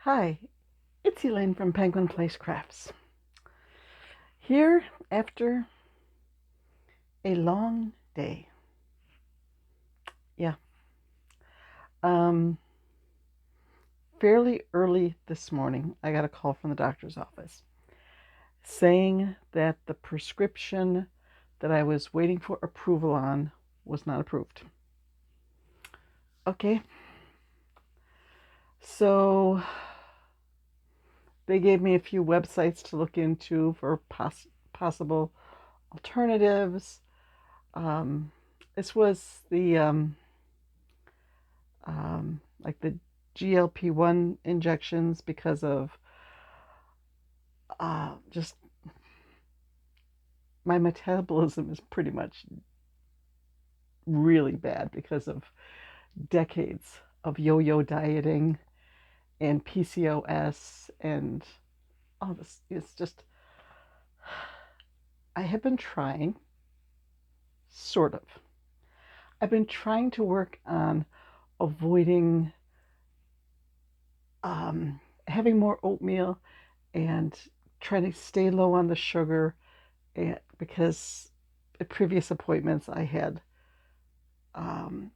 Hi, it's Elaine from Penguin Place Crafts. Here after a long day. Yeah. Um, Fairly early this morning, I got a call from the doctor's office saying that the prescription that I was waiting for approval on was not approved. Okay. So they gave me a few websites to look into for possible alternatives. Um, this was like the GLP-1 injections because of just my metabolism is pretty much really bad because of decades of yo-yo dieting and PCOS and all this. It's just, I have been trying, sort of. I've been trying to work on avoiding having more oatmeal and trying to stay low on the sugar because at previous appointments I had um,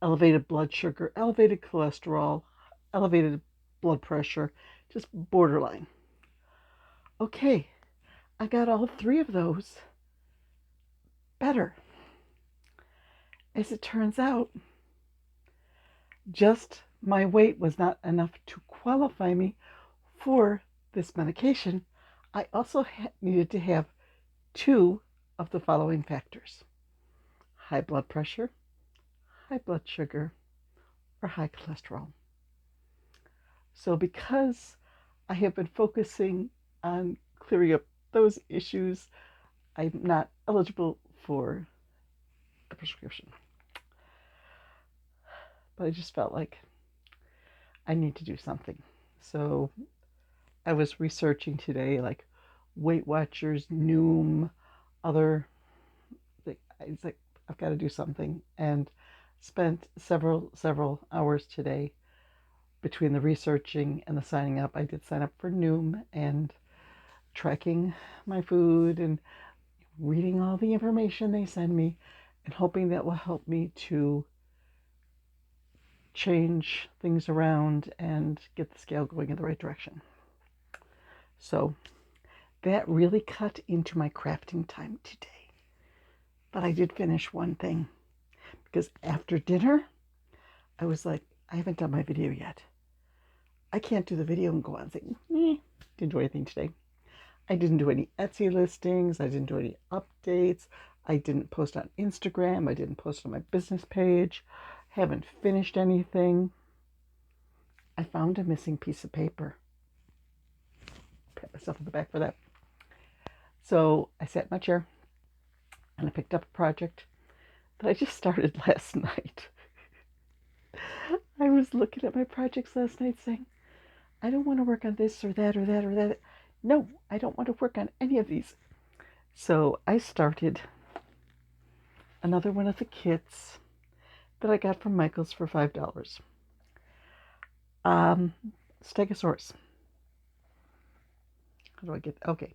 elevated blood sugar, elevated cholesterol, elevated blood pressure, just borderline. Okay, I got all three of those better. As it turns out, just my weight was not enough to qualify me for this medication. I also needed to have two of the following factors: high blood pressure, high blood sugar, or high cholesterol. So, because I have been focusing on clearing up those issues, I'm not eligible for the prescription. But I just felt like I need to do something. So I was researching today, like Weight Watchers, Noom, other. It's like I've got to do something, and spent several hours today between the researching and the signing up. I did sign up for Noom and tracking my food and reading all the information they send me and hoping that will help me to change things around and get the scale going in the right direction. So that really cut into my crafting time today. But I did finish one thing because after dinner, I was like, I haven't done my video yet. I can't do the video and go on saying, didn't do anything today. I didn't do any Etsy listings. I didn't do any updates. I didn't post on Instagram. I didn't post on my business page. Haven't finished anything. I found a missing piece of paper. Pat myself on the back for that. So I sat in my chair and I picked up a project that I just started last night. I was looking at my projects last night saying, I don't want to work on this or that or that or that. No, I don't want to work on any of these. So I started another one of the kits that I got from Michael's for $5. Stegosaurus. How do I get? Okay.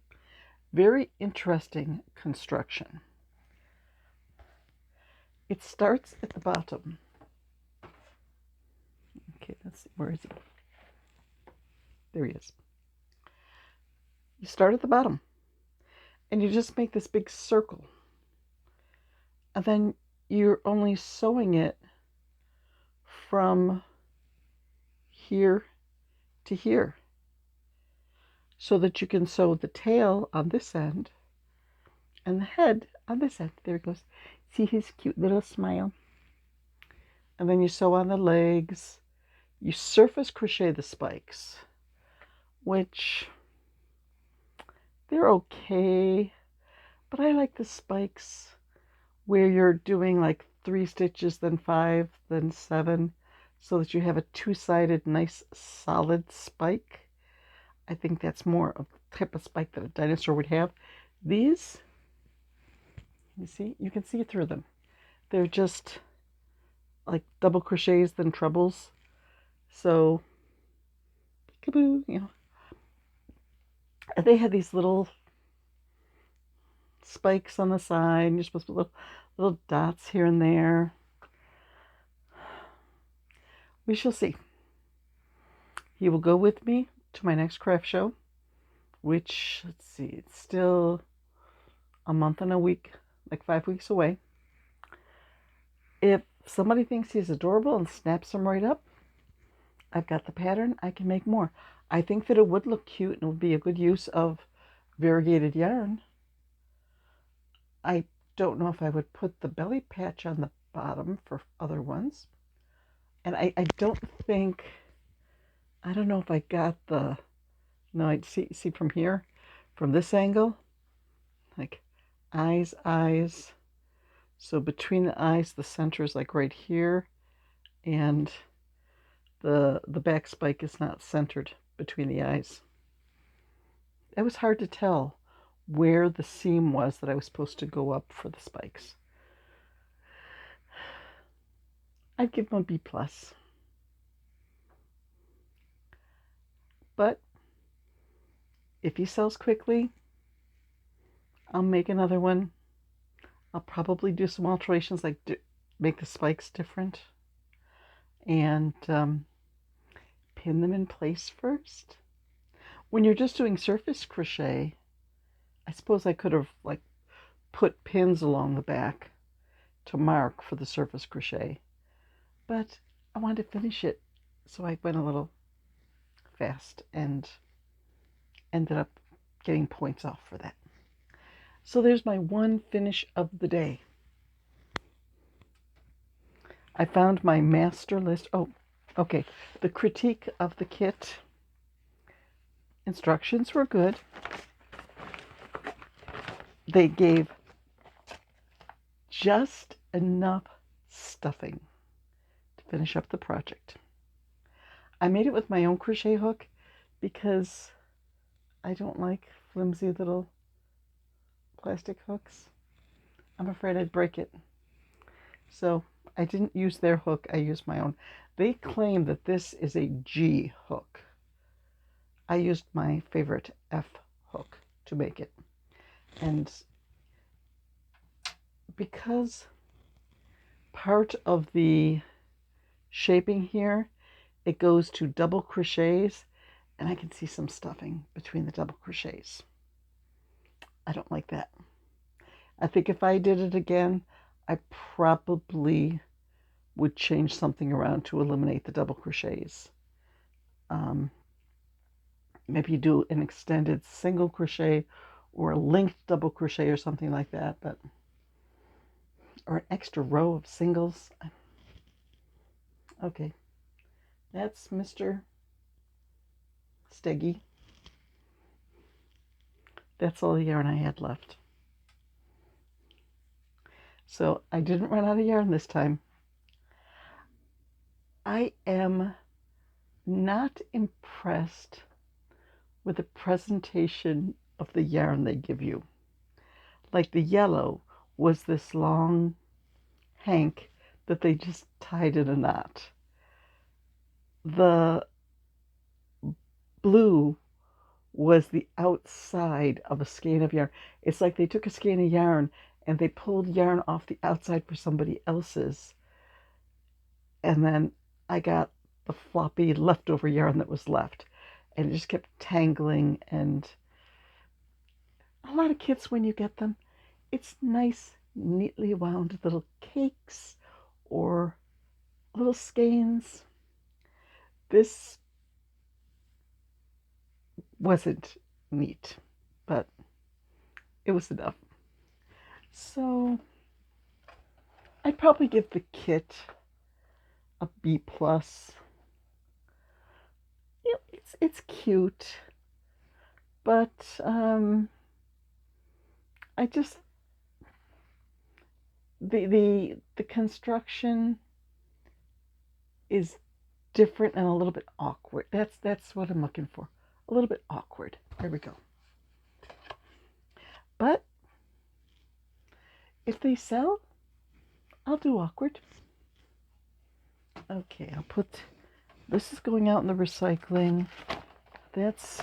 Very interesting construction. It starts at the bottom. Okay, let's see. Where is he? There he is. You start at the bottom and you just make this big circle. And then you're only sewing it from here to here so that you can sew the tail on this end and the head on this end. There it goes. See his cute little smile? And then you sew on the legs. You surface crochet the spikes, which they're okay, but I like the spikes where you're doing like 3 stitches, then 5, then 7, so that you have a two-sided nice solid spike. I think that's more of the type of spike that a dinosaur would have. These, you see, you can see through them. They're just like double crochets, then trebles. So kaboo, you know. And they had these little spikes on the side, and you're supposed to put little dots here and there. We shall see. He will go with me to my next craft show, which, let's see, it's still a month and a week, like 5 weeks away. If somebody thinks he's adorable and snaps him right up, I've got the pattern, I can make more. I think that it would look cute and would be a good use of variegated yarn. I don't know if I would put the belly patch on the bottom for other ones. And I don't think, I don't know if I got the, no, I'd see from here, from this angle, like eyes. So between the eyes, the center is like right here, and the back spike is not centered between the eyes. It was hard to tell where the seam was that I was supposed to go up for the spikes. I'd give him a B+. But if he sells quickly, I'll make another one. I'll probably do some alterations, like make the spikes different and pin them in place first. When you're just doing surface crochet, I suppose I could have like put pins along the back to mark for the surface crochet, but I wanted to finish it, so I went a little fast and ended up getting points off for that. So there's my one finish of the day. I found my master list. Oh, okay. The critique of the kit. Instructions were good. They gave just enough stuffing to finish up the project. I made it with my own crochet hook because I don't like flimsy little plastic hooks. I'm afraid I'd break it. So I didn't use their hook, I used my own. They claim that this is a G hook. I used my favorite F hook to make it. And because part of the shaping here, it goes to double crochets, and I can see some stuffing between the double crochets. I don't like that. I think if I did it again, I probably would change something around to eliminate the double crochets. Maybe do an extended single crochet or a linked double crochet or something like that, but or an extra row of singles. Okay, that's Mr. Steggy. That's all the yarn I had left. So I didn't run out of yarn this time. I am not impressed with the presentation of the yarn they give you. Like the yellow was this long hank that they just tied in a knot. The blue was the outside of a skein of yarn. It's like they took a skein of yarn and they pulled yarn off the outside for somebody else's. And then I got the floppy leftover yarn that was left. And it just kept tangling. And a lot of kits, when you get them, it's nice, neatly wound little cakes or little skeins. This wasn't neat, but it was enough. So I'd probably give the kit a B+. It's cute, but I just the construction is different and a little bit awkward. That's what I'm looking for. A little bit awkward. There we go. But if they sell, I'll do awkward. Okay, I'll put, this is going out in the recycling. that's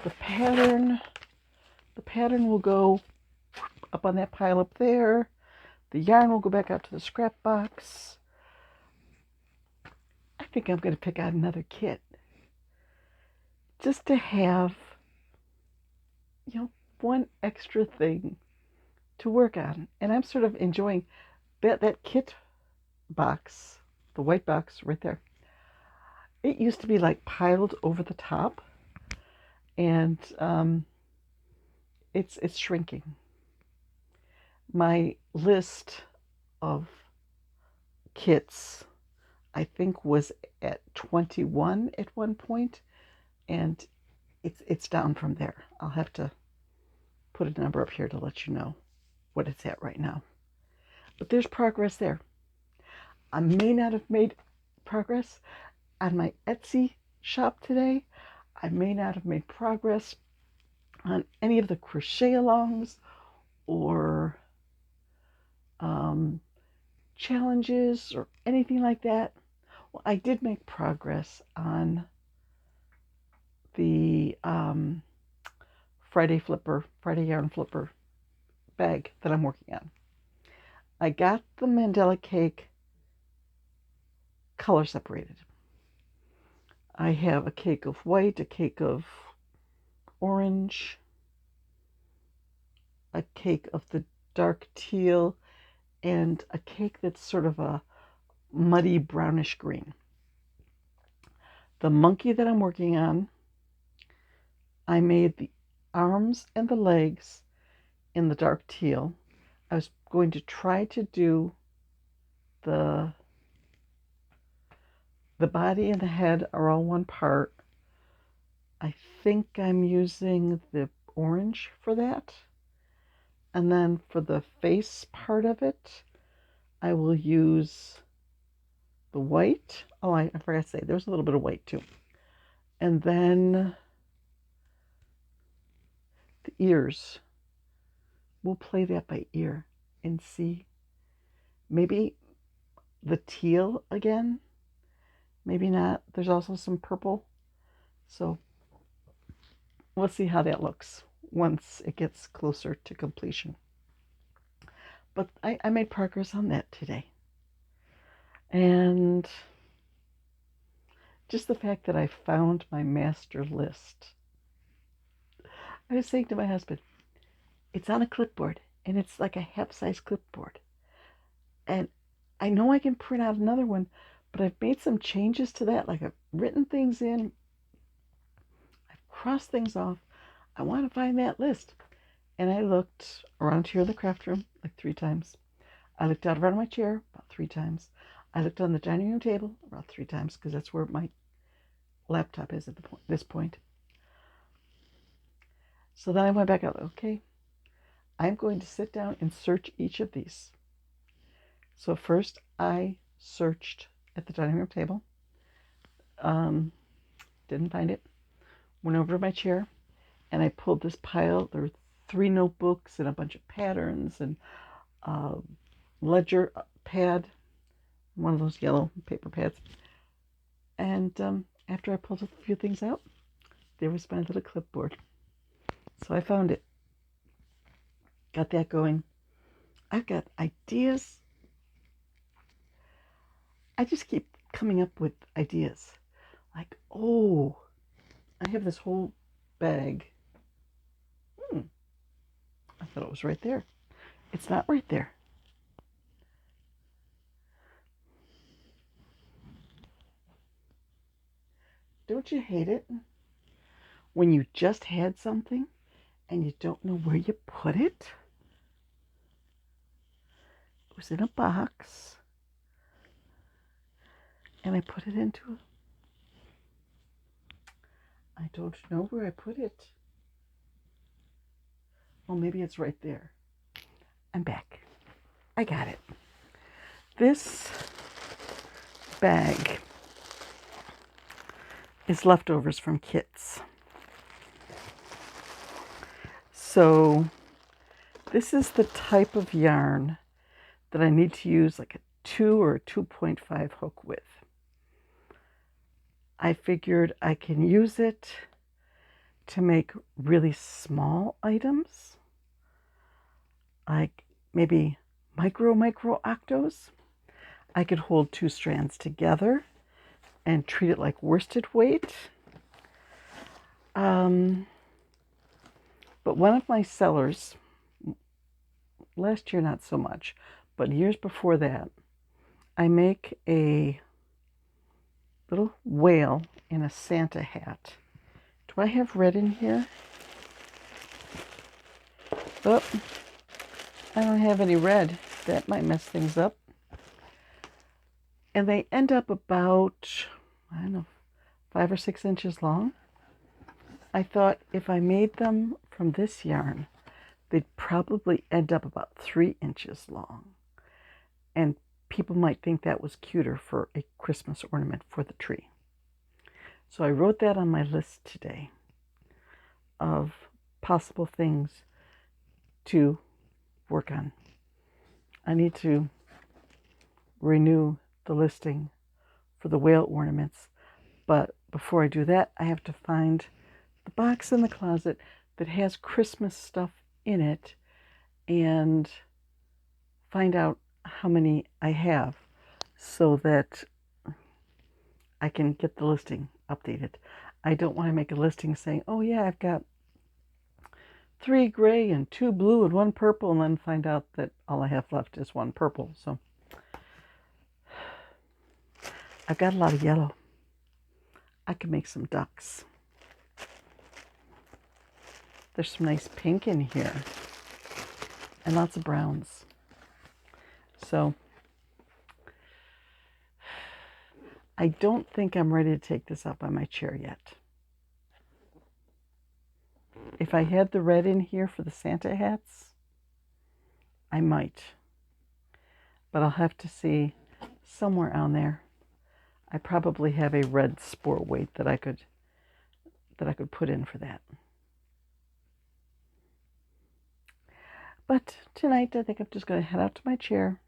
the pattern. The pattern will go up on that pile up there. The yarn will go back out to the scrap box. I think I'm going to pick out another kit just to have, one extra thing to work on. And I'm sort of enjoying that kit box, the white box right there. It used to be like piled over the top, and it's shrinking. My list of kits, I think, was at 21 at one point, and it's down from there. I'll have to put a number up here to let you know what it's at right now. But there's progress there. I may not have made progress on my Etsy shop today. I may not have made progress on any of the crochet alongs or challenges or anything like that. Well, I did make progress on the Friday Yarn Flipper bag that I'm working on. I got the Mandela cake color separated. I have a cake of white, a cake of orange, a cake of the dark teal, and a cake that's sort of a muddy brownish green. The monkey that I'm working on, I made the arms and the legs in the dark teal. I was going to try to do the body and the head are all one part. I think I'm using the orange for that. And then for the face part of it, I will use the white. Oh, I forgot to say, there's a little bit of white too. And then the ears. We'll play that by ear and see. Maybe the teal again. Maybe not. There's also some purple. So we'll see how that looks once it gets closer to completion. But I made progress on that today. And just the fact that I found my master list. I was saying to my husband, it's on a clipboard, and it's like a half-size clipboard. And I know I can print out another one, but I've made some changes to that. Like I've written things in, I've crossed things off. I want to find that list. And I looked around here in the craft room like 3 times. I looked out around my chair about 3 times. I looked on the dining room table about 3 times because that's where my laptop is at this point. So then I went back out. Okay, I'm going to sit down and search each of these. So first I searched at the dining room table. Didn't find it. Went over to my chair and I pulled this pile. There were 3 notebooks and a bunch of patterns and a ledger pad, one of those yellow paper pads. And after I pulled a few things out, there was my little clipboard. So I found it. Got that going. I've got ideas. I just keep coming up with ideas. Like, oh, I have this whole bag. I thought it was right there. It's not right there. Don't you hate it when you just had something and you don't know where you put it? It was in a box and I put it into I don't know where I put it. Oh, maybe it's right there. I'm back. I got it. This bag is leftovers from kits. So this is the type of yarn that I need to use like a 2 or a 2.5 hook with. I figured I can use it to make really small items, like maybe micro octos. I could hold 2 strands together and treat it like worsted weight. But one of my sellers, last year not so much, but years before that, I make a little whale in a Santa hat. Do I have red in here? Oh, I don't have any red. That might mess things up. And they end up about, I don't know, 5 or 6 inches long. I thought if I made them from this yarn, they'd probably end up about 3 inches long. And people might think that was cuter for a Christmas ornament for the tree. So I wrote that on my list today of possible things to work on. I need to renew the listing for the whale ornaments, but before I do that, I have to find the box in the closet that has Christmas stuff in it and find out how many I have so that I can get the listing updated. I don't want to make a listing saying, oh yeah, I've got 3 gray and 2 blue and 1 purple, and then find out that all I have left is 1 purple. So I've got a lot of yellow. I could make some ducks. There's some nice pink in here and lots of browns. So I don't think I'm ready to take this up on my chair yet. If I had the red in here for the Santa hats, I might. But I'll have to see somewhere on there. I probably have a red sport weight that I could put in for that. But tonight I think I'm just going to head out to my chair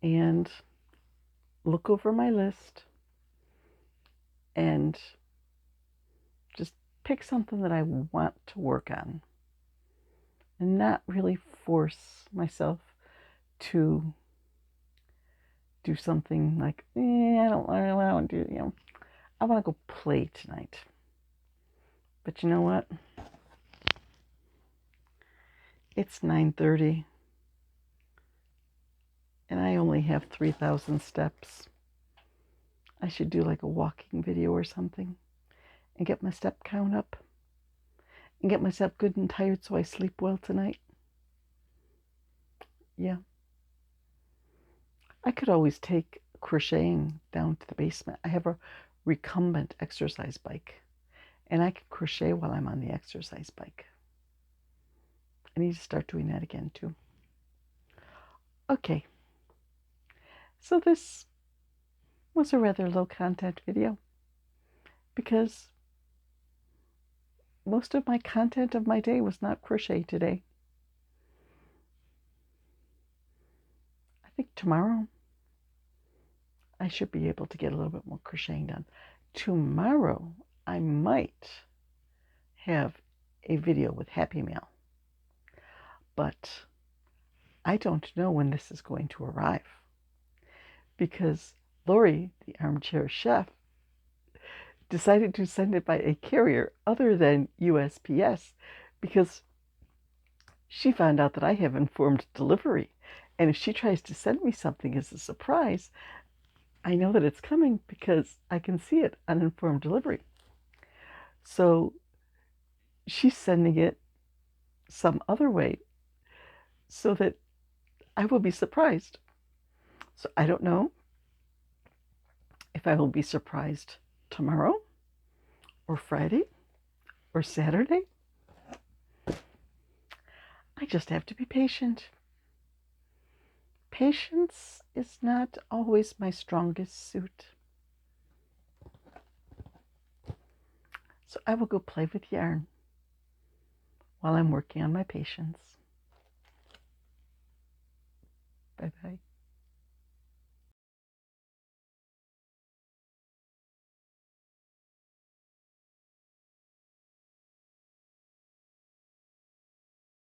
and look over my list and just pick something that I want to work on and not really force myself to do something like, I don't want to do, I want to go play tonight. But you know what? It's 9:30 and I only have 3,000 steps. I should do like a walking video or something and get my step count up and get myself good and tired so I sleep well tonight. Yeah. I could always take crocheting down to the basement. I have a recumbent exercise bike and I can crochet while I'm on the exercise bike. I need to start doing that again too. Okay. So this was a rather low content video because most of my content of my day was not crochet today. I think tomorrow I should be able to get a little bit more crocheting done. Tomorrow I might have a video with Happy Mail, but I don't know when this is going to arrive because Lori, the armchair chef, decided to send it by a carrier other than USPS because she found out that I have informed delivery. And if she tries to send me something as a surprise, I know that it's coming because I can see it on informed delivery. So she's sending it some other way so that I will be surprised. So I don't know if I will be surprised tomorrow or Friday or Saturday. I just have to be patient. Patience is not always my strongest suit. So I will go play with yarn while I'm working on my patience.